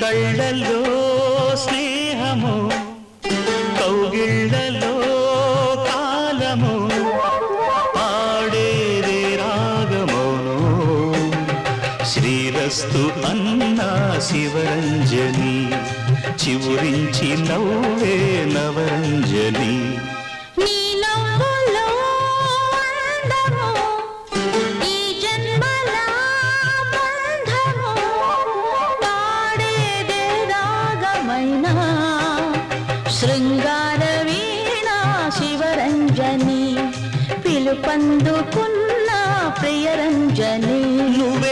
కళ్ళల్లో స్నేహము కౌగిళ్ళలో కాలము పాడేదే రాగమోను శ్రీరస్తు అన్నా శివరంజని చివురించి నవ్వే నవరంజని శృంగార వీణా శివరంజని పిలుపందుకున్న ప్రియరంజని నువ్వే